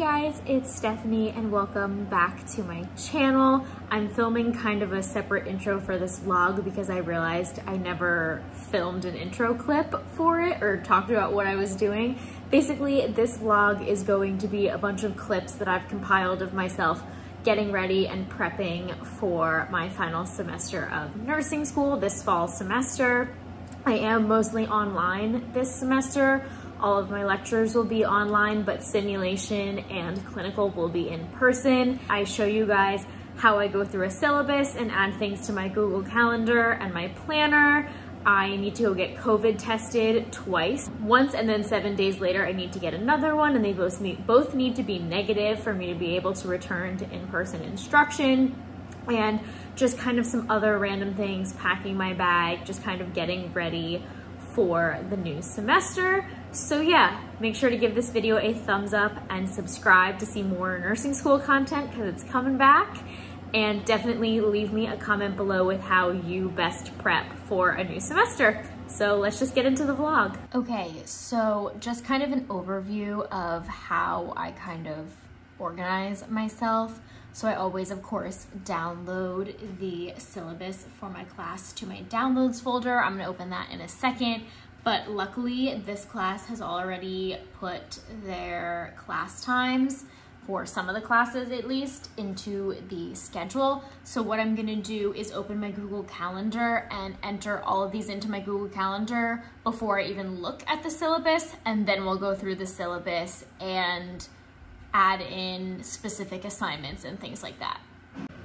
guys, it's Stephanie and welcome back to my channel. I'm filming kind of a separate intro for this vlog because I realized I never filmed an intro clip for it or talked about what I was doing. Basically, this vlog is going to be a bunch of clips that I've compiled of myself getting ready and prepping for my final semester of nursing school this fall semester. I am mostly online this semester. All of my lectures will be online, but simulation and clinical will be in person. I show you guys how I go through a syllabus and add things to my Google Calendar and my planner. I need to go get COVID tested twice. Once and then 7 days later, I need to get another one, and they both need to be negative for me to be able to return to in-person instruction. And just kind of some other random things, packing my bag, just kind of getting ready for the new semester. So yeah, make sure to give this video a thumbs up and subscribe to see more nursing school content because it's coming back. And definitely leave me a comment below with how you best prep for a new semester. So let's just get into the vlog. Okay, so just kind of an overview of how I kind of organize myself. So I always, of course, download the syllabus for my class to my downloads folder. I'm gonna open that in a second, but luckily this class has already put their class times, for some of the classes at least, into the schedule. So what I'm gonna do is open my Google Calendar and enter all of these into my Google Calendar before I even look at the syllabus, and then we'll go through the syllabus and add in specific assignments and things like that.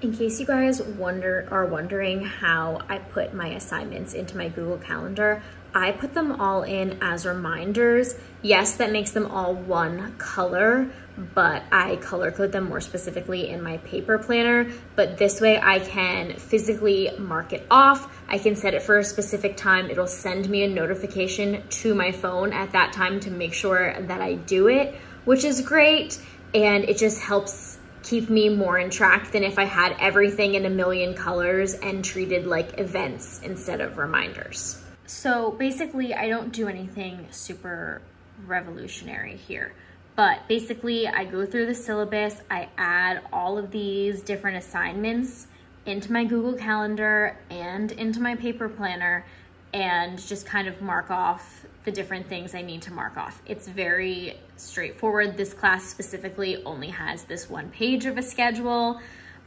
In case you guys are wondering how I put my assignments into my Google Calendar, I put them all in as reminders. Yes, that makes them all one color, but I color code them more specifically in my paper planner. But this way I can physically mark it off. I can set it for a specific time. It'll send me a notification to my phone at that time to make sure that I do it, which is great. And it just helps keep me more in track than if I had everything in a million colors and treated like events instead of reminders. So basically, I don't do anything super revolutionary here, but basically I go through the syllabus, I add all of these different assignments into my Google Calendar and into my paper planner, and just kind of mark off the different things I need to mark off. It's very straightforward. This class specifically only has this one page of a schedule.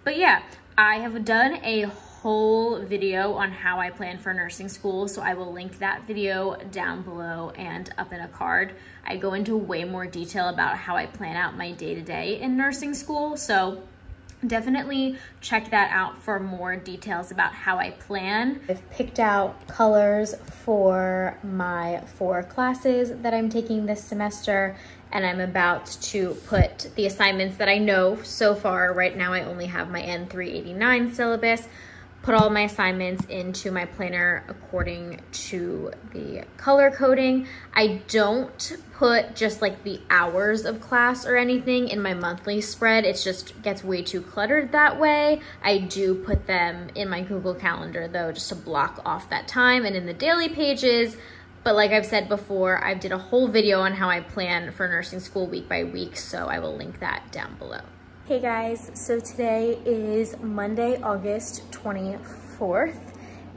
But yeah, I have done a whole video on how I plan for nursing school, so I will link that video down below and up in a card. I go into way more detail about how I plan out my day-to-day in nursing school, so definitely check that out for more details about how I plan. I've picked out colors for my 4 classes that I'm taking this semester, and I'm about to put the assignments that I know so far. Right now I only have my N389 syllabus. Put all my assignments into my planner according to the color coding. I don't put just like the hours of class or anything in my monthly spread. It just gets way too cluttered that way. I do put them in my Google Calendar though, just to block off that time, and in the daily pages. But like I've said before, I did a whole video on how I plan for nursing school week by week, so I will link that down below. Hey guys, so today is Monday, August 24th.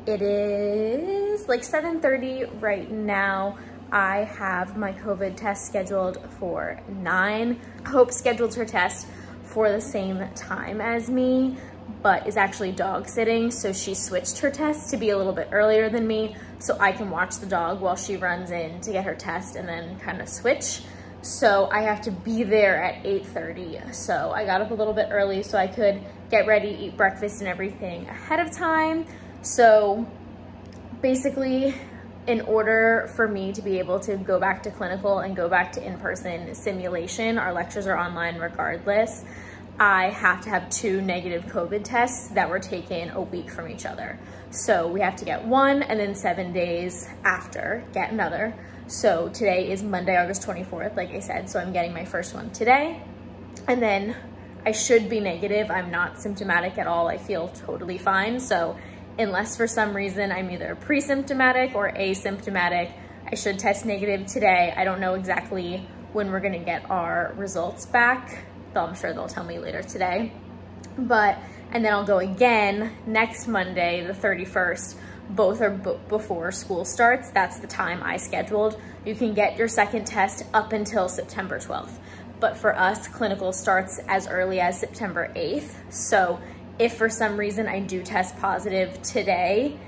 It is like 7:30 right now. I have my COVID test scheduled for 9. Hope scheduled her test for the same time as me, but is actually dog sitting. So she switched her test to be a little bit earlier than me, so I can watch the dog while she runs in to get her test and then kind of switch. So I have to be there at 8:30. So I got up a little bit early so I could get ready, eat breakfast and everything ahead of time. So basically, in order for me to be able to go back to clinical and go back to in-person simulation, our lectures are online regardless, I have to have 2 negative COVID tests that were taken a week from each other. So we have to get one, and then 7 days after, get another. So today is Monday, August 24th, like I said, so I'm getting my first one today. And then I should be negative. I'm not symptomatic at all. I feel totally fine. So unless for some reason I'm either pre-symptomatic or asymptomatic, I should test negative today. I don't know exactly when we're gonna get our results back, though I'm sure they'll tell me later today. And then I'll go again next Monday, the 31st. Both are before school starts. That's the time I scheduled. You can get your second test up until September 12th. But for us, clinical starts as early as September 8th. So if for some reason I do test positive today,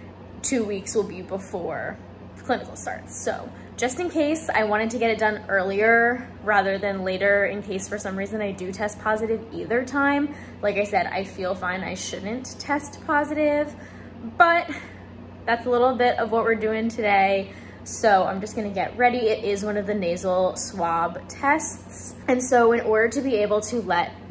2 weeks will be before clinical starts. So just in case, I wanted to get it done earlier rather than later in case for some reason I do test positive either time. Like I said, I feel fine. I shouldn't test positive, but that's a little bit of what we're doing today. So I'm just gonna get ready. It is one of the nasal swab tests. And so in order to be able to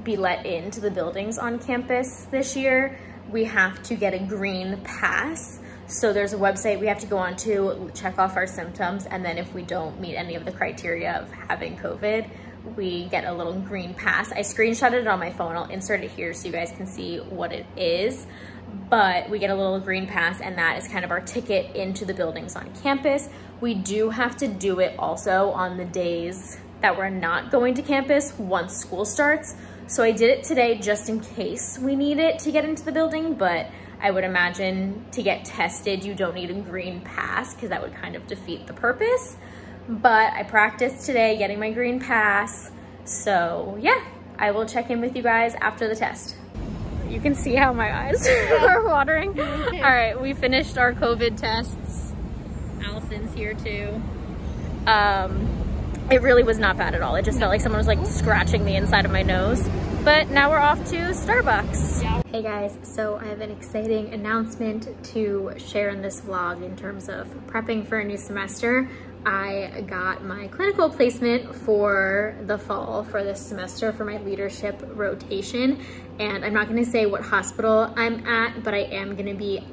be let into the buildings on campus this year, we have to get a green pass. So there's a website we have to go on to check off our symptoms, and then if we don't meet any of the criteria of having COVID, we get a little green pass. I screenshotted it on my phone. I'll insert it here so you guys can see what it is. But we get a little green pass, and that is kind of our ticket into the buildings on campus. We do have to do it also on the days that we're not going to campus once school starts. So I did it today just in case we need it to get into the building, but I would imagine to get tested, you don't need a green pass because that would kind of defeat the purpose. But I practiced today getting my green pass. So yeah, I will check in with you guys after the test. You can see how my eyes are watering. All right, we finished our COVID tests. Allison's here too. It really was not bad at all. It just felt like someone was like scratching the inside of my nose. But now we're off to Starbucks. Yeah. Hey guys, so I have an exciting announcement to share in this vlog in terms of prepping for a new semester. I got my clinical placement for the fall for this semester for my leadership rotation. And I'm not gonna say what hospital I'm at, but I am gonna be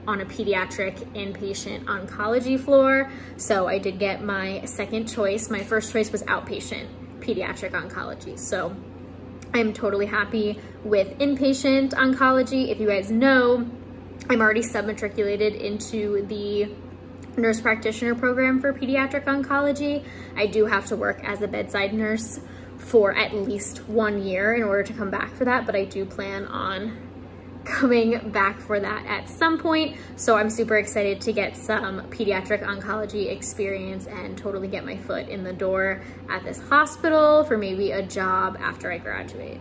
on a pediatric inpatient oncology floor. So I did get my second choice. My first choice was outpatient pediatric oncology. So I'm totally happy with inpatient oncology. If you guys know, I'm already sub-matriculated into the nurse practitioner program for pediatric oncology. I do have to work as a bedside nurse for at least 1 year in order to come back for that, but I do plan on coming back for that at some point. So I'm super excited to get some pediatric oncology experience and totally get my foot in the door at this hospital for maybe a job after I graduate.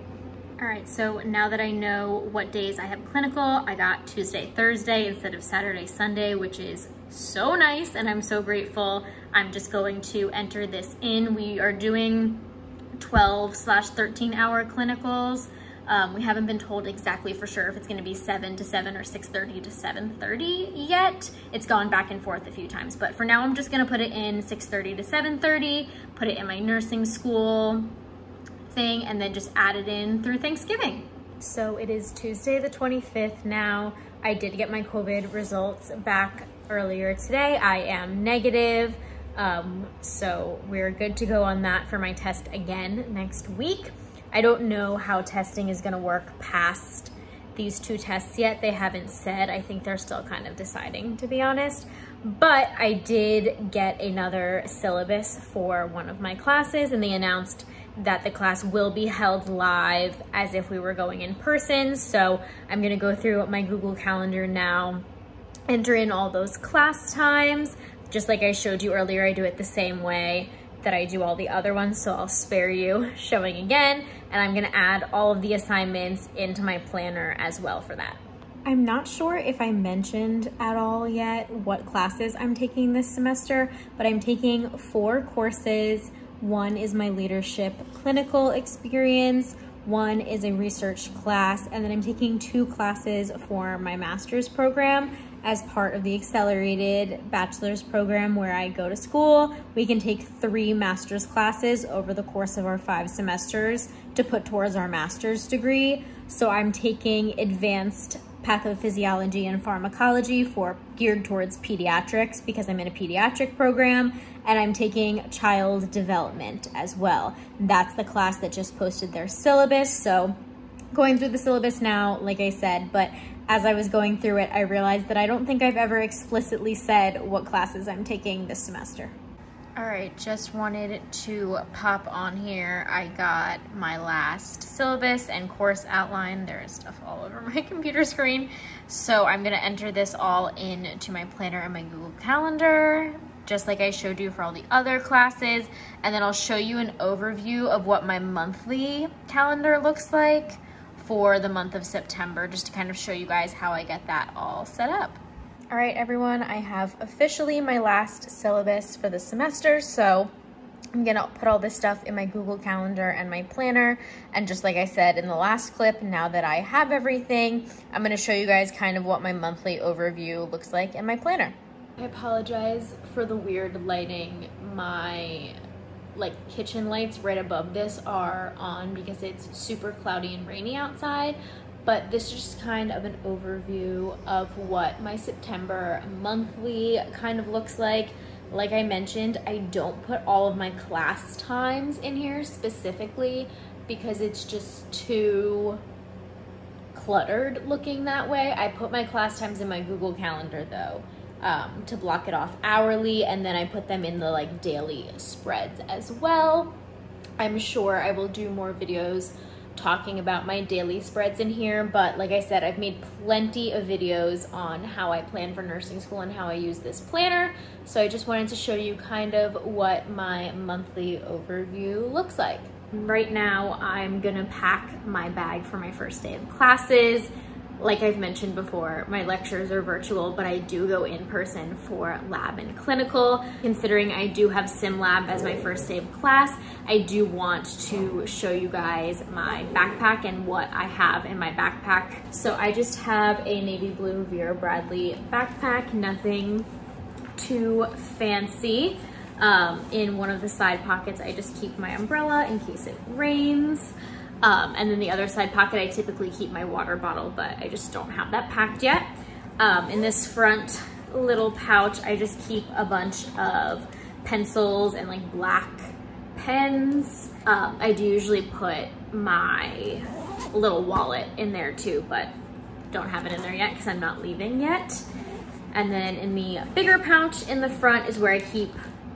All right, so now that I know what days I have clinical, I got Tuesday, Thursday instead of Saturday, Sunday, which is so nice and I'm so grateful. I'm just going to enter this in. We are doing 12/13 hour clinicals. We haven't been told exactly for sure if it's gonna be 7 to 7 or 6:30 to 7:30 yet. It's gone back and forth a few times, but for now I'm just gonna put it in 6:30 to 7:30, put it in my nursing school thing, and then just add it in through Thanksgiving. So it is Tuesday the 25th now. I did get my COVID results back earlier today. I am negative. So we're good to go on that for my test again next week. I don't know how testing is gonna work past these 2 tests yet. They haven't said. I think they're still kind of deciding, to be honest. But I did get another syllabus for one of my classes, and they announced that the class will be held live as if we were going in person. So I'm gonna go through my Google Calendar now, enter in all those class times. Just like I showed you earlier, I do it the same way that I do all the other ones, so I'll spare you showing again. And I'm gonna add all of the assignments into my planner as well for that. I'm not sure if I mentioned at all yet what classes I'm taking this semester, but I'm taking 4 courses. One is my leadership clinical experience, one is a research class, and then I'm taking 2 classes for my master's program as part of the accelerated bachelor's program where I go to school. We can take 3 master's classes over the course of our 5 semesters to put towards our master's degree. So I'm taking advanced pathophysiology and pharmacology geared towards pediatrics because I'm in a pediatric program, and I'm taking child development as well. That's the class that just posted their syllabus. So going through the syllabus now, like I said, but as I was going through it, I realized that I don't think I've ever explicitly said what classes I'm taking this semester. All right, just wanted to pop on here. I got my last syllabus and course outline. There is stuff all over my computer screen. So I'm gonna enter this all into my planner and my Google Calendar, just like I showed you for all the other classes. And then I'll show you an overview of what my monthly calendar looks like for the month of September, just to kind of show you guys how I get that all set up. All right, everyone, I have officially my last syllabus for the semester, so I'm gonna put all this stuff in my Google Calendar and my planner. And just like I said in the last clip, now that I have everything, I'm gonna show you guys kind of what my monthly overview looks like in my planner. I apologize for the weird lighting. My kitchen lights right above this are on because it's super cloudy and rainy outside. But this is just kind of an overview of what my September monthly kind of looks like. Like I mentioned, I don't put all of my class times in here specifically because it's just too cluttered looking that way. I put my class times in my Google Calendar though, to block it off hourly, and then I put them in the daily spreads as well. I'm sure I will do more videos talking about my daily spreads in here, but like I said, I've made plenty of videos on how I plan for nursing school and how I use this planner. So I just wanted to show you kind of what my monthly overview looks like. Right now, I'm gonna pack my bag for my first day of classes. Like I've mentioned before, my lectures are virtual, but I do go in person for lab and clinical. Considering I do have sim lab as my first day of class, I do want to show you guys my backpack and what I have in my backpack. So I just have a navy blue Vera Bradley backpack, nothing too fancy. In one of the side pockets, I just keep my umbrella in case it rains. And then the other side pocket, I typically keep my water bottle, but I just don't have that packed yet. In this front little pouch, I just keep a bunch of pencils and black pens. I do usually put my little wallet in there too, but don't have it in there yet because I'm not leaving yet. And then in the bigger pouch in the front is where I keep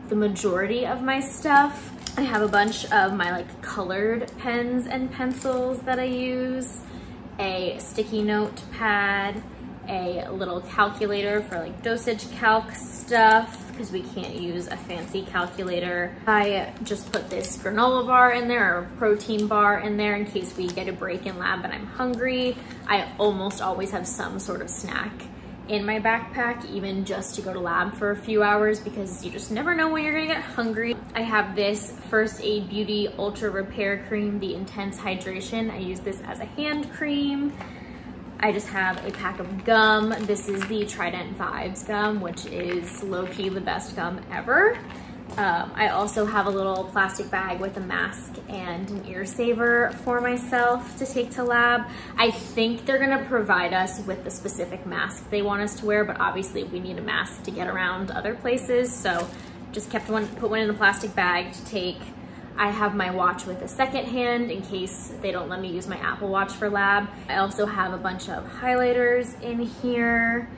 the majority of my stuff. I have a bunch of my colored pens and pencils that I use, a sticky note pad, a little calculator for dosage calc stuff because we can't use a fancy calculator. I just put this granola bar in there, or protein bar in there, in case we get a break in lab and I'm hungry. I almost always have some sort of snack in my backpack, even just to go to lab for a few hours, because you just never know when you're gonna get hungry. I have this First Aid Beauty Ultra Repair Cream, the Intense Hydration. I use this as a hand cream. I just have a pack of gum. This is the Trident Vibes gum, which is low-key the best gum ever. I also have a little plastic bag with a mask and an ear saver for myself to take to lab. I think they're gonna provide us with the specific mask they want us to wear, but obviously we need a mask to get around other places, so just put one in a plastic bag to take. I have my watch with a second hand in case they don't let me use my Apple Watch for lab. I also have a bunch of highlighters in here.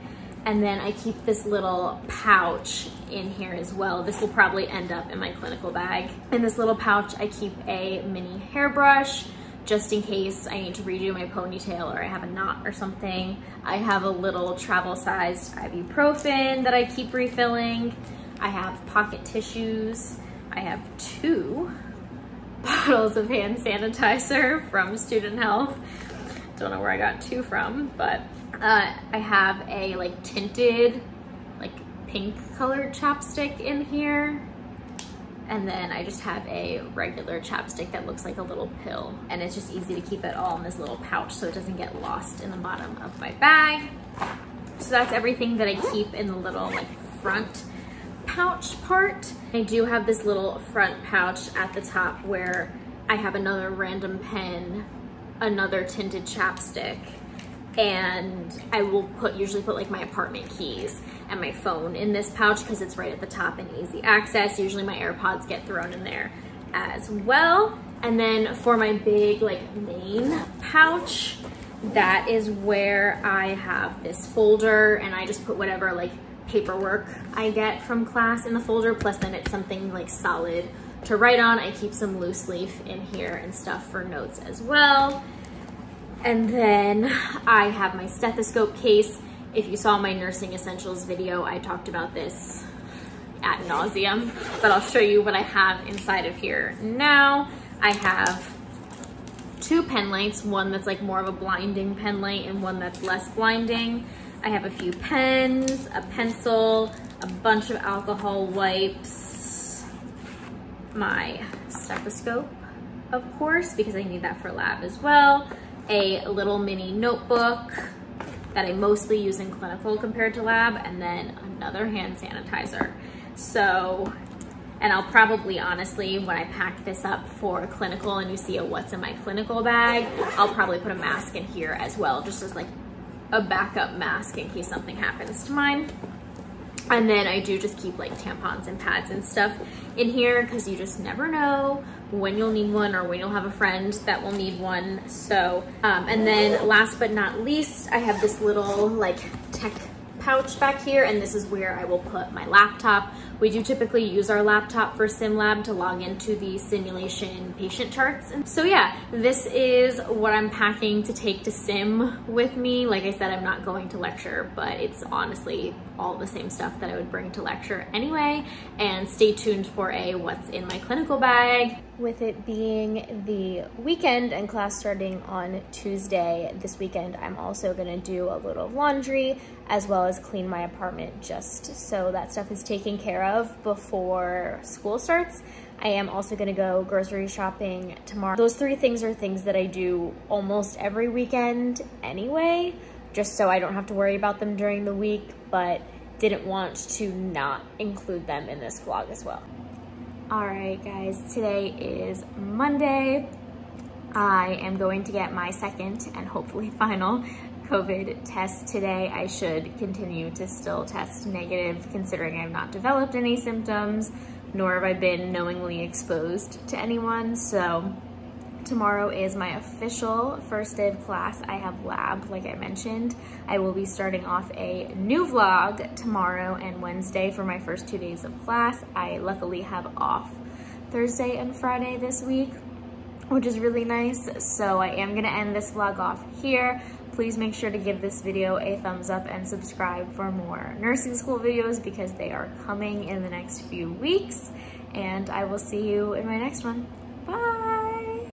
And then I keep this little pouch in here as well. This will probably end up in my clinical bag. In this little pouch, I keep a mini hairbrush just in case I need to redo my ponytail or I have a knot or something. I have a little travel-sized ibuprofen that I keep refilling. I have pocket tissues. I have 2 bottles of hand sanitizer from Student Health. Don't know where I got 2 from, but I have a tinted, pink colored chapstick in here. And then I just have a regular chapstick that looks like a little pill. And it's just easy to keep it all in this little pouch so it doesn't get lost in the bottom of my bag. So that's everything that I keep in the little front pouch part. I do have this little front pouch at the top where I have another random pen, another tinted chapstick, and I will usually put my apartment keys and my phone in this pouch because it's right at the top and easy access. Usually my AirPods get thrown in there as well. And then for my big main pouch, that is where I have this folder, and I just put whatever paperwork I get from class in the folder, plus then it's something like solid to write on. I keep some loose leaf in here and stuff for notes as well. And then I have my stethoscope case. If you saw my nursing essentials video, I talked about this ad nauseum, but I'll show you what I have inside of here now. I have 2 pen lights, one that's like more of a blinding pen light and one that's less blinding. I have a few pens, a pencil, a bunch of alcohol wipes, my stethoscope, of course, because I need that for lab as well, a little mini notebook that I mostly use in clinical compared to lab, and then another hand sanitizer. So, and I'll probably, honestly, when I pack this up for clinical and you see a what's in my clinical bag, I'll probably put a mask in here as well, just as like a backup mask in case something happens to mine. And then I do just keep like tampons and pads and stuff in here because you just never know when you'll need one or when you'll have a friend that will need one. So, and then last but not least, I have this little like tech pouch back here, and this is where I will put my laptop. We do typically use our laptop for SimLab to log into the simulation patient charts. And so yeah, this is what I'm packing to take to sim with me. Like I said, I'm not going to lecture, but it's honestly all the same stuff that I would bring to lecture anyway. And stay tuned for a what's in my clinical bag. With it being the weekend and class starting on Tuesday this weekend, I'm also gonna do a little laundry as well as clean my apartment just so that stuff is taken care of before school starts. I am also gonna go grocery shopping tomorrow. Those 3 things are things that I do almost every weekend anyway, just so I don't have to worry about them during the week, but didn't want to not include them in this vlog as well. All right, guys, today is Monday. I am going to get my second and hopefully final COVID test today. I should continue to still test negative considering I've not developed any symptoms, nor have I been knowingly exposed to anyone. So tomorrow is my official first day of class. I have lab, like I mentioned. I will be starting off a new vlog tomorrow and Wednesday for my first 2 days of class. I luckily have off Thursday and Friday this week, which is really nice. So I am gonna end this vlog off here. Please make sure to give this video a thumbs up and subscribe for more nursing school videos because they are coming in the next few weeks. And I will see you in my next one.